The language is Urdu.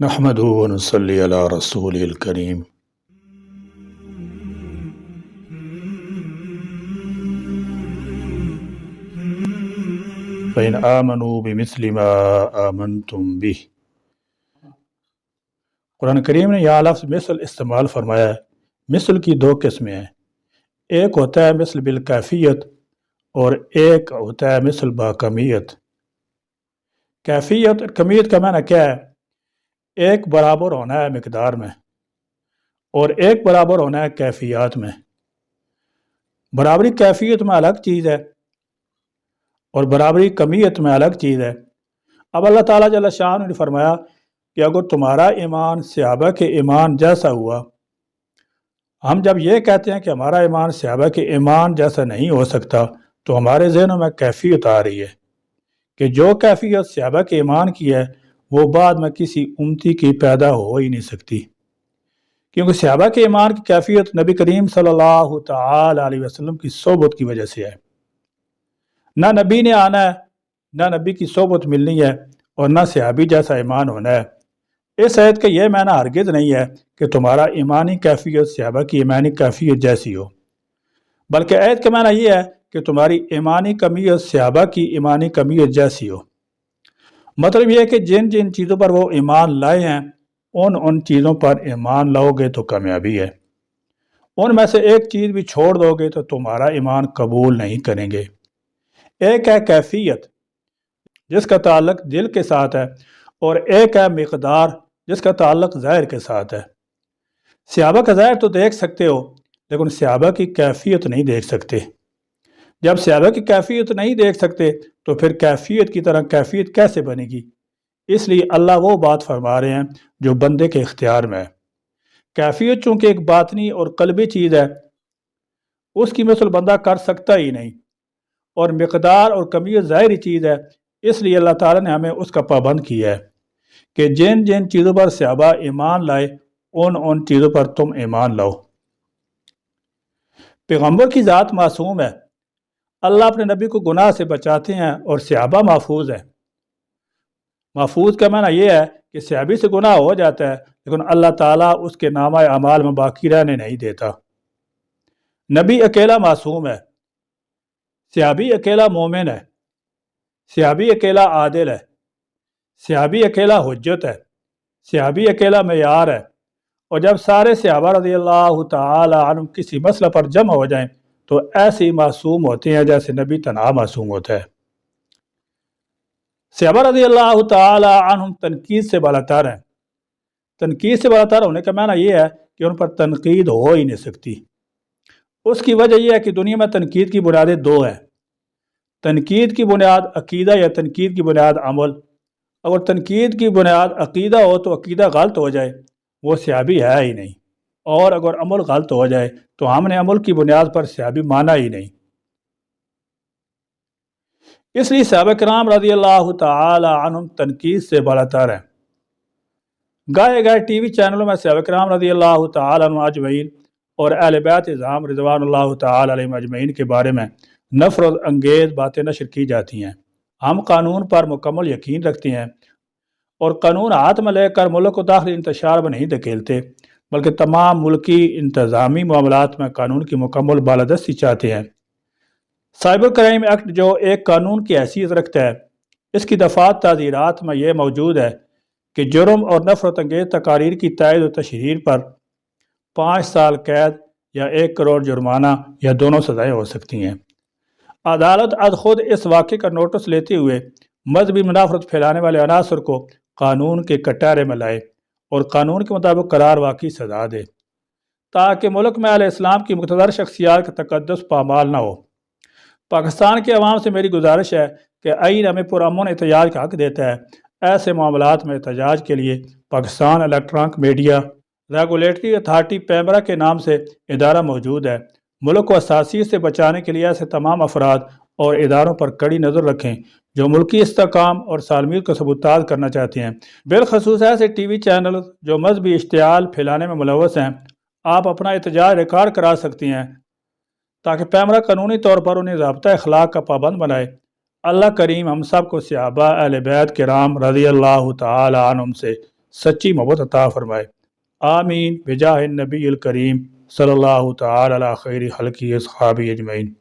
نحمدہ و نصلی علی رسول الکریم۔ فإن آمنوا بمثل ما آمنتم به۔ قرآن کریم نے یہاں لفظ مثل استعمال فرمایا ہے۔ مثل کی دو قسمیں ہیں، ایک ہوتا ہے مثل بالکیفیت اور ایک ہوتا ہے مثل باکمیت۔ کیفیت اور کمیت کا معنی کیا ہے؟ ایک برابر ہونا ہے مقدار میں اور ایک برابر ہونا ہے کیفیات میں۔ برابری کیفیت میں الگ چیز ہے اور برابری کمیت میں الگ چیز ہے۔ اب اللہ تعالیٰ جل شانہ نے فرمایا کہ اگر تمہارا ایمان صحابہ کے ایمان جیسا ہوا، ہم جب یہ کہتے ہیں کہ ہمارا ایمان صحابہ کے ایمان جیسا نہیں ہو سکتا تو ہمارے ذہنوں میں کیفیت آ رہی ہے کہ جو کیفیت صحابہ کے ایمان کی ہے وہ بعد میں کسی امتی کی پیدا ہو ہی نہیں سکتی، کیونکہ صحابہ کے ایمان کی کیفیت نبی کریم صلی اللہ تعالی علیہ وسلم کی صحبت کی وجہ سے ہے۔ نہ نبی نے آنا ہے، نہ نبی کی صحبت ملنی ہے اور نہ صحابی جیسا ایمان ہونا ہے۔ اس آیت کا یہ معنی ہرگز نہیں ہے کہ تمہارا ایمانی کیفیت صحابہ کی ایمانی کیفیت جیسی ہو، بلکہ آیت کا معنی یہ ہے کہ تمہاری ایمانی کمیت صحابہ کی ایمانی کمیت جیسی ہو۔ مطلب یہ ہے کہ جن جن چیزوں پر وہ ایمان لائے ہیں ان چیزوں پر ایمان لاؤ گے تو کامیابی ہے، ان میں سے ایک چیز بھی چھوڑ دو گے تو تمہارا ایمان قبول نہیں کریں گے۔ ایک ہے کیفیت جس کا تعلق دل کے ساتھ ہے اور ایک ہے مقدار جس کا تعلق ظاہر کے ساتھ ہے۔ صحابہ کا ظاہر تو دیکھ سکتے ہو لیکن صحابہ کی کیفیت نہیں دیکھ سکتے۔ جب صحابہ کی کیفیت نہیں دیکھ سکتے تو پھر کیفیت کی طرح کیفیت کیسے بنے گی؟ اس لیے اللہ وہ بات فرما رہے ہیں جو بندے کے اختیار میں ہے۔ کیفیت چونکہ ایک باطنی اور قلبی چیز ہے، اس کی مثل بندہ کر سکتا ہی نہیں، اور مقدار اور کمیت ظاہری چیز ہے، اس لیے اللہ تعالیٰ نے ہمیں اس کا پابند کیا ہے کہ جن جن چیزوں پر صحابہ ایمان لائے ان چیزوں پر تم ایمان لاؤ۔ پیغمبر کی ذات معصوم ہے، اللہ اپنے نبی کو گناہ سے بچاتے ہیں اور صحابہ محفوظ ہیں۔ محفوظ کا معنی یہ ہے کہ صحابی سے گناہ ہو جاتا ہے لیکن اللہ تعالیٰ اس کے نامہ اعمال میں باقی رہنے نہیں دیتا۔ نبی اکیلا معصوم ہے، صحابی اکیلا مومن ہے، صحابی اکیلا عادل ہے، صحابی اکیلا حجت ہے، صحابی اکیلا معیار ہے، اور جب سارے صحابہ رضی اللہ تعالی عنہ کسی مسئلہ پر جمع ہو جائیں تو ایسے ہی معصوم ہوتے ہیں جیسے نبی تنہا معصوم ہوتا ہے۔ صحابہ رضی اللہ تعالی عنہم تنقید سے بالاتر ہیں۔ تنقید سے بالاتر ہونے کا معنی یہ ہے کہ ان پر تنقید ہو ہی نہیں سکتی۔ اس کی وجہ یہ ہے کہ دنیا میں تنقید کی بنیادیں دو ہیں، تنقید کی بنیاد عقیدہ یا تنقید کی بنیاد عمل۔ اگر تنقید کی بنیاد عقیدہ ہو تو عقیدہ غلط ہو جائے وہ صحابی ہے ہی نہیں، اور اگر عمل غلط ہو جائے تو ہم نے عمل کی بنیاد پر صحابی مانا ہی نہیں۔ اس لیے صحابہ کرام رضی اللہ تعالی عنہم تنقید سے بالاتر ہیں۔ گائے گائے ٹی وی چینلوں میں صحابہ کرام رضی اللہ تعالی عنہ اجمعین اور اہل بیت اعظام رضوان اللہ تعالی علیہم اجمعین کے بارے میں نفرت انگیز باتیں نشر کی جاتی ہیں۔ ہم قانون پر مکمل یقین رکھتے ہیں اور قانون ہاتھ میں لے کر ملک کو داخلی انتشار میں نہیں دھکیلتے، بلکہ تمام ملکی انتظامی معاملات میں قانون کی مکمل بالادستی چاہتے ہیں۔ سائبر کرائم ایکٹ جو ایک قانون کی حیثیت رکھتا ہے، اس کی دفعات تعزیرات میں یہ موجود ہے کہ جرم اور نفرت انگیز تقاریر کی تائید و تشہیر پر 5 سال قید یا 1 کروڑ جرمانہ یا دونوں سزائیں ہو سکتی ہیں۔ عدالت از خود اس واقعے کا نوٹس لیتے ہوئے مذہبی منافرت پھیلانے والے عناصر کو قانون کے کٹہرے میں لائے اور قانون کے مطابق قرار واقعی سزا دے، تاکہ ملک میں اہل اسلام کی مقتدر شخصیات کا تقدس پامال نہ ہو۔ پاکستان کے عوام سے میری گزارش ہے کہ آئین ہمیں پرامن احتجاج کا حق دیتا ہے۔ ایسے معاملات میں احتجاج کے لیے Pakistan electronic media regulatory authority PEMRA کے نام سے ادارہ موجود ہے۔ ملک کو حساسیت سے بچانے کے لیے ایسے تمام افراد اور اداروں پر کڑی نظر رکھیں جو ملکی استحکام اور سالمیت کو سبوتاژ کرنا چاہتے ہیں، بالخصوص ایسے ٹی وی چینل جو مذہبی اشتعال پھیلانے میں ملوث ہیں۔ آپ اپنا احتجاج ریکارڈ کرا سکتی ہیں تاکہ پیمرا قانونی طور پر انہیں ضابطہ اخلاق کا پابند بنائے۔ اللہ کریم ہم سب کو صحابہ اہل بیت کرام رضی اللہ تعالی عنہم سے سچی محبت عطا فرمائے۔ آمین بجاہ النبی الکریم صلی اللہ تعالی علی خیر خلقی اصحابی اجمعین۔